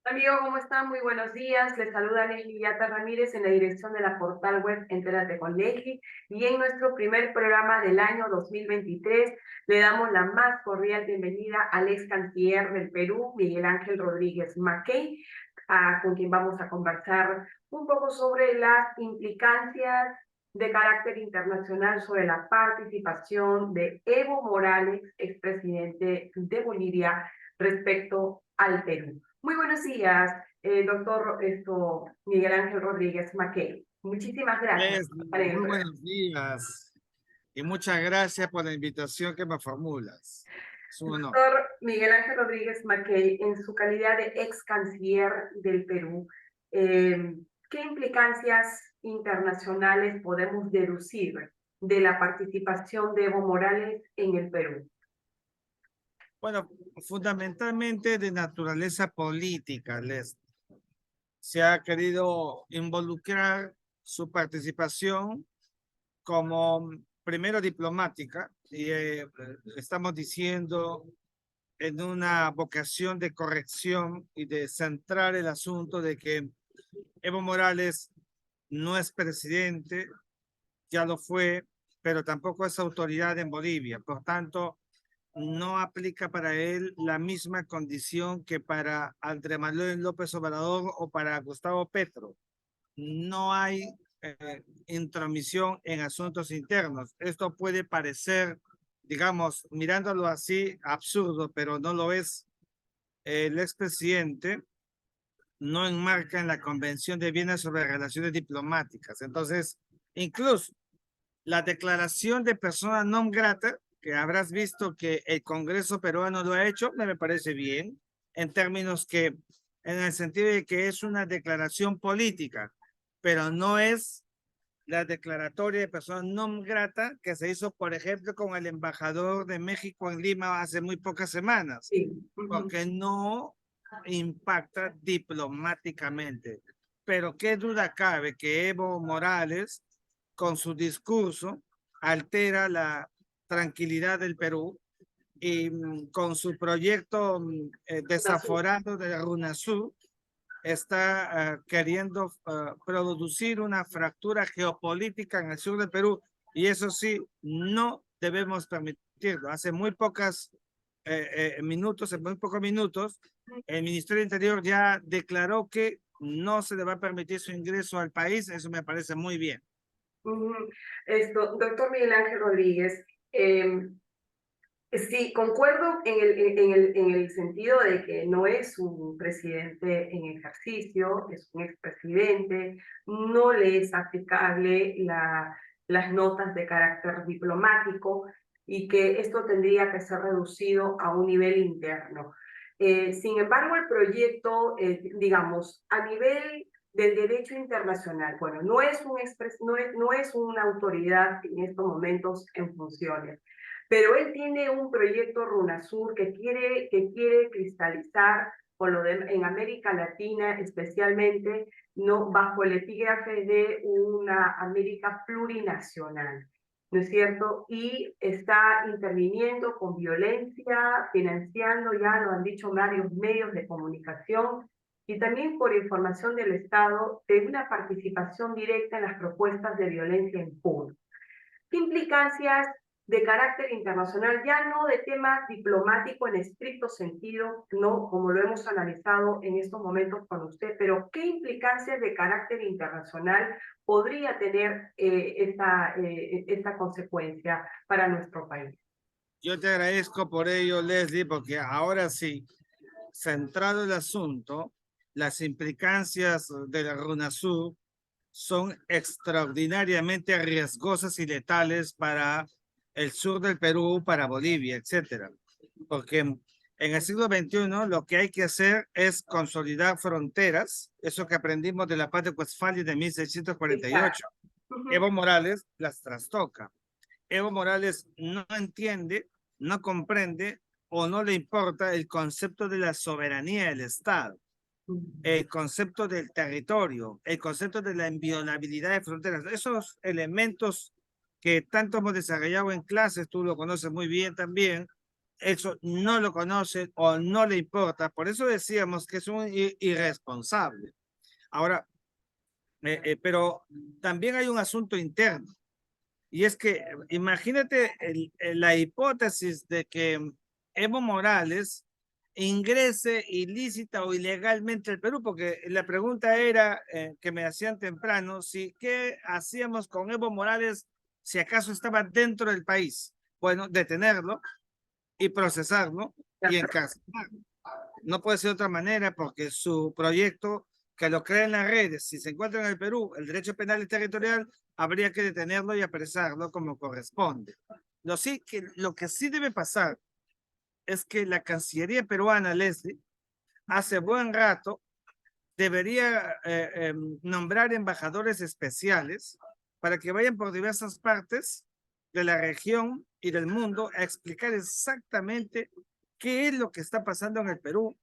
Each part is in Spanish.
Amigo, ¿cómo está? Muy buenos días. Les saluda Leslie Yata Ramírez en la dirección de la portal web Entérate con Leslie. Y en nuestro primer programa del año 2023 le damos la más cordial bienvenida al ex canciller del Perú, Miguel Ángel Rodríguez Mackey, con quien vamos a conversar un poco sobre las implicancias de carácter internacional sobre la participación de Evo Morales, expresidente de Bolivia, respecto al Perú. Muy buenos días, doctor Miguel Ángel Rodríguez Mackey. Muchísimas gracias por estar en el Muy programa. buenos días y muchas gracias por la invitación que me formulas. Es un honor. Doctor Miguel Ángel Rodríguez Mackey, en su calidad de ex canciller del Perú, ¿qué implicancias internacionales podemos deducir de la participación de Evo Morales en el Perú? Bueno, fundamentalmente de naturaleza política, se ha querido involucrar su participación como primero diplomática y estamos diciendo en una vocación de corrección y de centrar el asunto de que Evo Morales no es presidente, ya lo fue, pero tampoco es autoridad en Bolivia. Por tanto, no aplica para él la misma condición que para Andrés Manuel López Obrador o para Gustavo Petro. No hay intromisión en asuntos internos. Esto puede parecer, digamos, mirándolo así, absurdo, pero no lo es. El expresidente no enmarca en la Convención de Viena sobre relaciones diplomáticas. Entonces, incluso la declaración de persona non grata, que habrás visto que el Congreso peruano lo ha hecho, me parece bien, en términos que, en el sentido de que es una declaración política, pero no es la declaratoria de persona non grata que se hizo, por ejemplo, con el embajador de México en Lima hace muy pocas semanas, Sí. Ujú. porque no impacta diplomáticamente. Pero qué duda cabe que Evo Morales, con su discurso, altera la tranquilidad del Perú y con su proyecto desaforado de UNASUR está queriendo producir una fractura geopolítica en el sur del Perú y eso sí, no debemos permitirlo. Hace muy pocas minutos, en muy pocos minutos, el Ministerio del Interior ya declaró que no se le va a permitir su ingreso al país. Eso me parece muy bien. Ujú. Doctor Miguel Ángel Rodríguez, sí, concuerdo en el sentido de que no es un presidente en ejercicio, es un expresidente, no le es aplicable las notas de carácter diplomático y que esto tendría que ser reducido a un nivel interno. Sin embargo, el proyecto, digamos, a nivel del derecho internacional, bueno, no es una autoridad en estos momentos en funciones, pero él tiene un proyecto RUNASUR que quiere cristalizar en América Latina, especialmente no bajo el epígrafe de una América plurinacional, ¿no es cierto? Y está interviniendo con violencia, financiando, ya lo han dicho varios medios de comunicación, y también por información del Estado, de una participación directa en las propuestas de violencia en público. ¿Qué implicancias de carácter internacional, ya no de tema diplomático en estricto sentido, no como lo hemos analizado en estos momentos con usted, pero qué implicancias de carácter internacional podría tener esta consecuencia para nuestro país? Yo te agradezco por ello, Leslie, porque ahora sí, centrado el asunto, las implicancias de la RUNASUR son extraordinariamente riesgosas y letales para el sur del Perú, para Bolivia, etcétera. Porque en el siglo XXI lo que hay que hacer es consolidar fronteras, eso que aprendimos de la paz de Westfalia de 1648. Exacto. Evo Morales las trastoca. Evo Morales no entiende, no comprende o no le importa el concepto de la soberanía del Estado, el concepto del territorio, el concepto de la inviolabilidad de fronteras. Esos elementos que tanto hemos desarrollado en clases, tú lo conoces muy bien también, eso no lo conoce o no le importa. Por eso decíamos que es un irresponsable. Ahora, pero también hay un asunto interno. Y es que imagínate la hipótesis de que Evo Morales ingrese ilícita o ilegalmente al Perú, porque la pregunta era que me hacían temprano, si qué hacíamos con Evo Morales si acaso estaba dentro del país. Bueno, detenerlo y procesarlo y encarcelarlo. No puede ser de otra manera porque su proyecto que lo crea en las redes, si se encuentra en el Perú, el derecho penal y territorial, habría que detenerlo y apresarlo como corresponde. Lo que sí debe pasar es que la Cancillería peruana, Leslie, hace buen rato debería nombrar embajadores especiales para que vayan por diversas partes de la región y del mundo a explicar exactamente qué es lo que está pasando en el Perú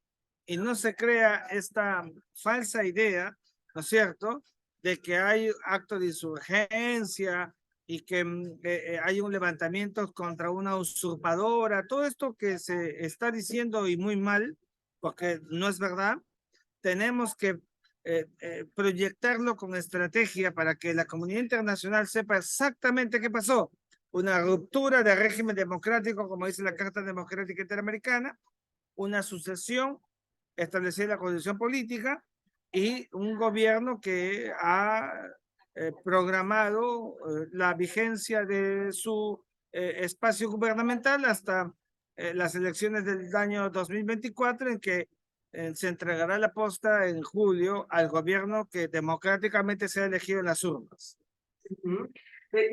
y no se crea esta falsa idea, ¿no es cierto?, de que hay acto de insurgencia y que hay un levantamiento contra una usurpadora, todo esto que se está diciendo y muy mal, porque no es verdad. Tenemos que proyectarlo con estrategia para que la comunidad internacional sepa exactamente qué pasó. Una ruptura de régimen democrático, como dice la Carta Democrática Interamericana, una sucesión, establecer la condición política y un gobierno que ha programado la vigencia de su espacio gubernamental hasta las elecciones del año 2024, en que se entregará la posta en julio al gobierno que democráticamente se ha elegido en las urnas.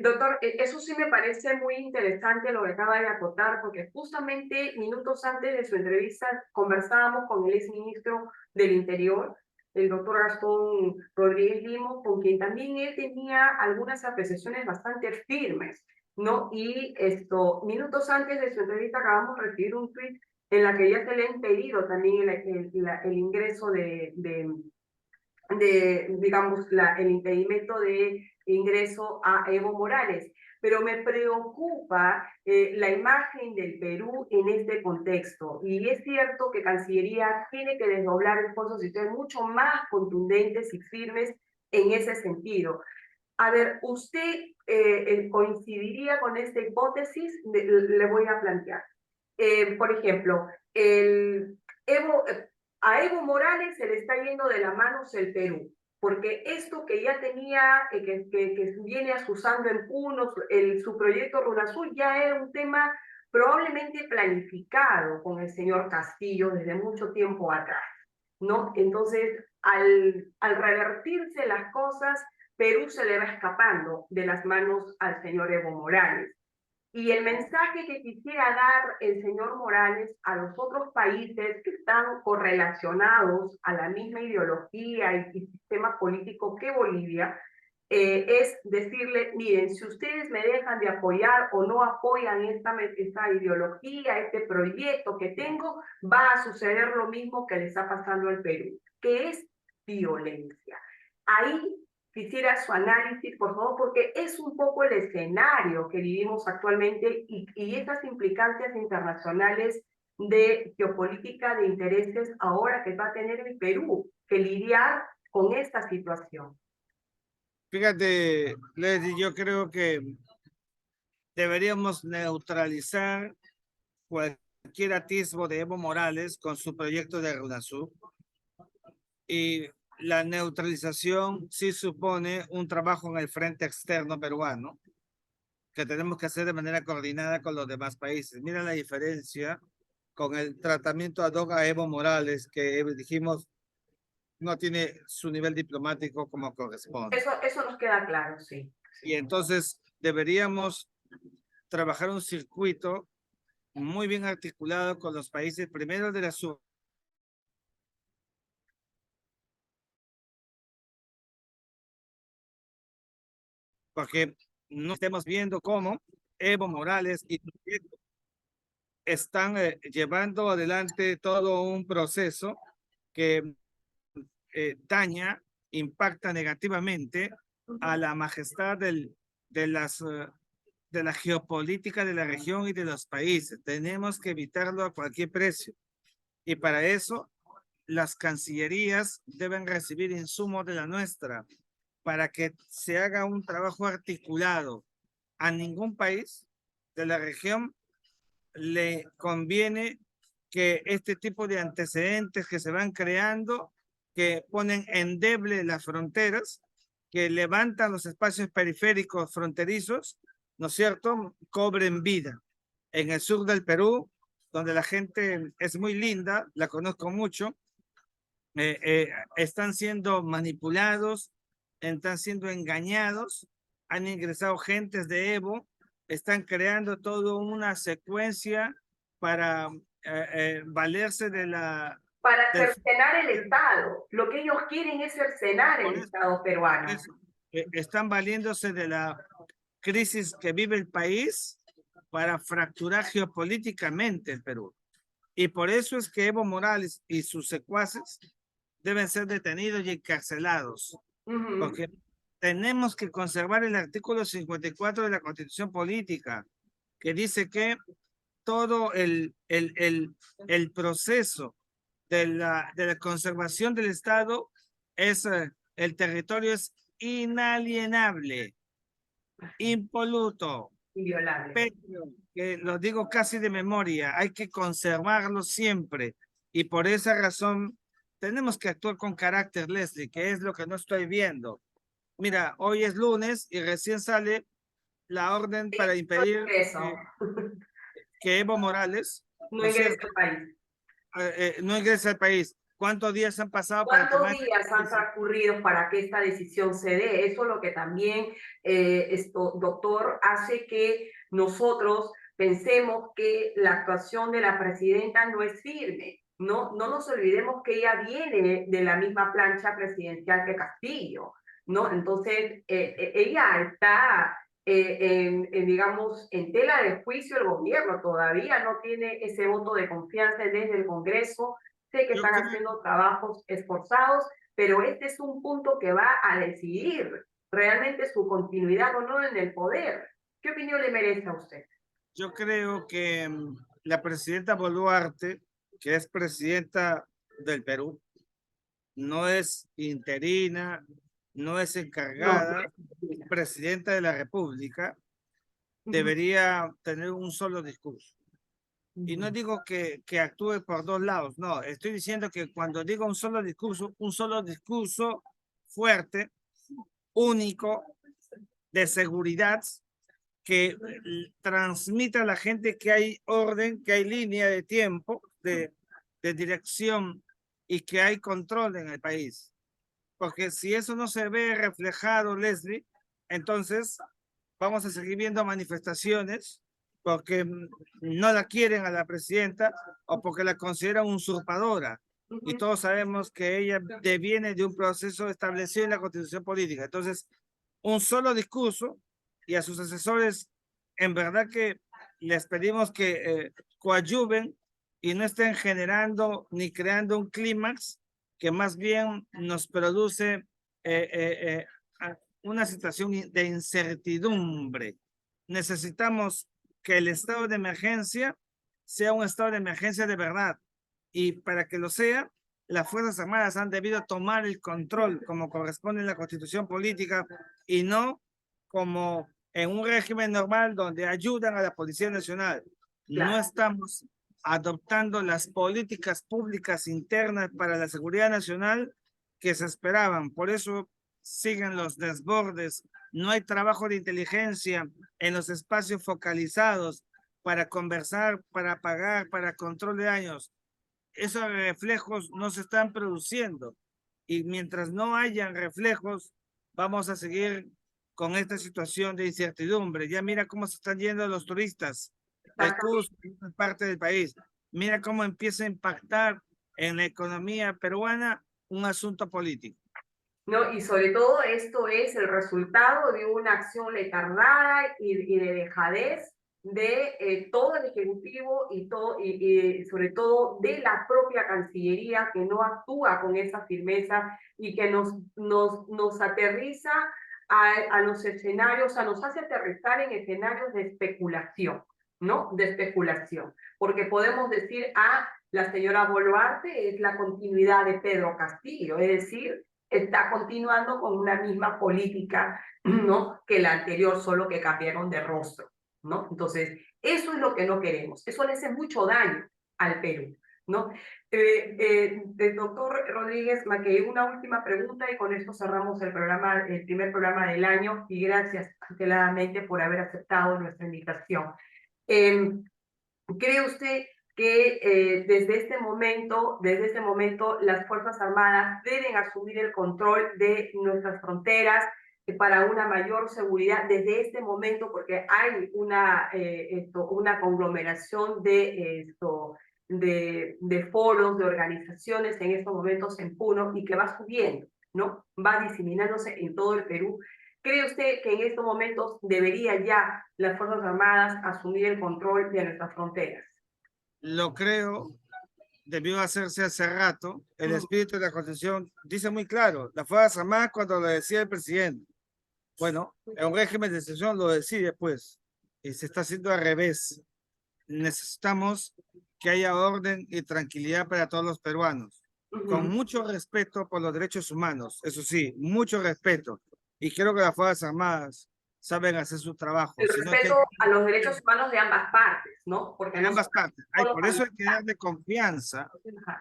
Doctor, eso sí me parece muy interesante lo que acaba de acotar, porque justamente minutos antes de su entrevista conversábamos con el exministro del Interior, el doctor Gastón Rodríguez Limo, con quien también él tenía algunas apreciaciones bastante firmes, ¿no? Y minutos antes de su entrevista acabamos de recibir un tweet en la que ya se le ha impedido también el ingreso digamos, el impedimento de ingreso a Evo Morales. Pero me preocupa la imagen del Perú en este contexto. Y es cierto que Cancillería tiene que desdoblar esfuerzos y ser mucho más contundentes y firmes en ese sentido. A ver, ¿usted coincidiría con esta hipótesis? Le voy a plantear. Por ejemplo, Evo, a Evo Morales se le está yendo de las manos el Perú, porque esto que ya tenía, que viene asusando en Puno, su proyecto Runazul, ya era un tema probablemente planificado con el señor Castillo desde mucho tiempo atrás, ¿no? Entonces, al revertirse las cosas, Perú se le va escapando de las manos al señor Evo Morales. Y el mensaje que quisiera dar el señor Morales a los otros países que están correlacionados a la misma ideología y sistema político que Bolivia, es decirle, miren, si ustedes me dejan de apoyar o no apoyan esta ideología, este proyecto que tengo, va a suceder lo mismo que le está pasando al Perú, que es violencia. Ahí quisiera su análisis, por favor, porque es un poco el escenario que vivimos actualmente y estas implicancias internacionales de geopolítica de intereses ahora que va a tener el Perú que lidiar con esta situación. Fíjate, Leslie, yo creo que deberíamos neutralizar cualquier atisbo de Evo Morales con su proyecto de UNASUR. Y la neutralización sí supone un trabajo en el frente externo peruano que tenemos que hacer de manera coordinada con los demás países. Mira la diferencia con el tratamiento ad hoc a Evo Morales, que dijimos no tiene su nivel diplomático como corresponde. Eso nos queda claro, sí. Y entonces deberíamos trabajar un circuito muy bien articulado con los países, primero de la sur, porque no estemos viendo cómo Evo Morales y están llevando adelante todo un proceso que daña, impacta negativamente a la majestad de las de la geopolítica de la región y de los países. Tenemos que evitarlo a cualquier precio. Y para eso, las cancillerías deben recibir insumos de la nuestra para que se haga un trabajo articulado. A ningún país de la región le conviene que este tipo de antecedentes que se van creando, que ponen endeble las fronteras, que levantan los espacios periféricos fronterizos, ¿no es cierto?, cobren vida. En el sur del Perú, donde la gente es muy linda, la conozco mucho, están siendo manipulados, están siendo engañados, han ingresado gentes de Evo, están creando toda una secuencia para valerse de la... Para Del, cercenar el Estado. Lo que ellos quieren es cercenar por el eso, Estado por peruano. eso, están valiéndose de la crisis que vive el país para fracturar geopolíticamente el Perú. Y por eso es que Evo Morales y sus secuaces deben ser detenidos y encarcelados, porque tenemos que conservar el artículo 54 de la Constitución Política, que dice que todo el proceso de la conservación del Estado es, el territorio es inalienable, impoluto, Inviolable. pero que lo digo casi de memoria, hay que conservarlo siempre. Y por esa razón tenemos que actuar con carácter, Leslie, que es lo que no estoy viendo. Mira, hoy es lunes y recién sale la orden para impedir Eso. que Evo Morales, No ¿no es ingresa cierto?, al país. no ingrese al país. ¿Cuántos días han pasado para ¿Cuántos tomar esta días han decisión? transcurrido para que esta decisión se dé? Eso es lo que también, doctor, hace que nosotros pensemos que la actuación de la presidenta no es firme. No, no nos olvidemos que ella viene de la misma plancha presidencial que Castillo, ¿no? Entonces, ella está, digamos, en tela de juicio el gobierno, todavía no tiene ese voto de confianza desde el Congreso. Sé que Yo están creo, haciendo trabajos esforzados, pero este es un punto que va a decidir realmente su continuidad o no en el poder. ¿Qué opinión le merece a usted? yo creo que la presidenta Boluarte, que es presidenta del Perú, no es interina, no es No, encargada, es presidenta de la República, debería tener un solo discurso. Y no digo que actúe por dos lados, no, estoy diciendo que cuando digo un solo discurso fuerte, único, de seguridad, que transmita a la gente que hay orden, que hay línea de tiempo, de dirección y que hay control en el país. Porque si eso no se ve reflejado, Leslie, entonces vamos a seguir viendo manifestaciones porque no la quieren a la presidenta o porque la consideran usurpadora. Y todos sabemos que ella deviene de un proceso establecido en la Constitución Política. Entonces, un solo discurso y a sus asesores, en verdad que les pedimos que coadyuven y no estén generando ni creando un clímax que más bien nos produce una situación de incertidumbre. Necesitamos que el estado de emergencia sea un estado de emergencia de verdad. Y para que lo sea, las Fuerzas Armadas han debido tomar el control como corresponde en la Constitución Política y no como en un régimen normal donde ayudan a la Policía Nacional. No claro. estamos adoptando las políticas públicas internas para la seguridad nacional que se esperaban. Por eso siguen los desbordes. No hay trabajo de inteligencia en los espacios focalizados para conversar, para pagar, para control de daños. Esos reflejos no se están produciendo. Y mientras no hayan reflejos, vamos a seguir con esta situación de incertidumbre. Ya mira cómo se están yendo los turistas de Cusco, en parte del país. Mira cómo empieza a impactar en la economía peruana un asunto político. ¿No? Y sobre todo esto es el resultado de una acción letardada y de dejadez de todo el Ejecutivo y sobre todo de la propia Cancillería que no actúa con esa firmeza y que nos aterriza a los escenarios, nos hace aterrizar en escenarios de especulación, ¿no? De especulación, porque podemos decir, la señora Boluarte es la continuidad de Pedro Castillo, es decir, está continuando con una misma política, ¿no? Que la anterior, solo que cambiaron de rostro, ¿no? Entonces, eso es lo que no queremos, eso le hace mucho daño al Perú, ¿no? Doctor Rodríguez Mackey, una última pregunta y con esto cerramos el programa, el primer programa del año, y gracias anteladamente por haber aceptado nuestra invitación. ¿Cree usted que desde este momento, las Fuerzas Armadas deben asumir el control de nuestras fronteras para una mayor seguridad desde este momento? Porque hay una conglomeración de foros, de organizaciones en estos momentos en Puno y que va subiendo, ¿no? Va diseminándose en todo el Perú. ¿Cree usted que en estos momentos debería ya las Fuerzas Armadas asumir el control de nuestras fronteras? Lo creo, debió hacerse hace rato. El espíritu de la Constitución dice muy claro, las Fuerzas Armadas cuando lo decía el presidente. Bueno, en un régimen de excepción lo decide, pues, y se está haciendo al revés. Necesitamos que haya orden y tranquilidad para todos los peruanos, con mucho respeto por los derechos humanos, eso sí, mucho respeto. Y creo que las Fuerzas Armadas saben hacer su trabajo. El respeto a los derechos humanos de ambas partes, ¿no? Porque no ambas partes. Por eso hay que darle confianza,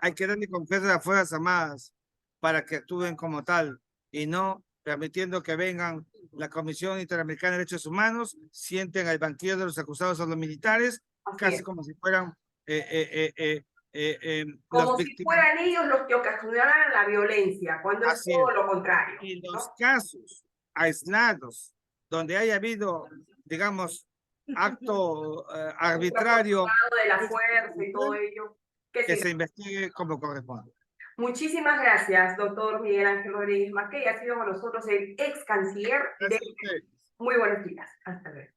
hay que darle confianza a las Fuerzas Armadas para que actúen como tal y no permitiendo que vengan la Comisión Interamericana de Derechos Humanos, sienten al banquillo de los acusados a los militares, casi como si fueran como si fueran ellos los que ocasionaran la violencia, cuando es todo lo contrario. Y los casos aislados donde haya habido, digamos, acto arbitrario de la fuerza y todo ello, que se investigue como corresponde. Muchísimas gracias, doctor Miguel Ángel Rodríguez Mackey. Ha sido con nosotros el ex canciller de... Muy buenos días. Hasta luego.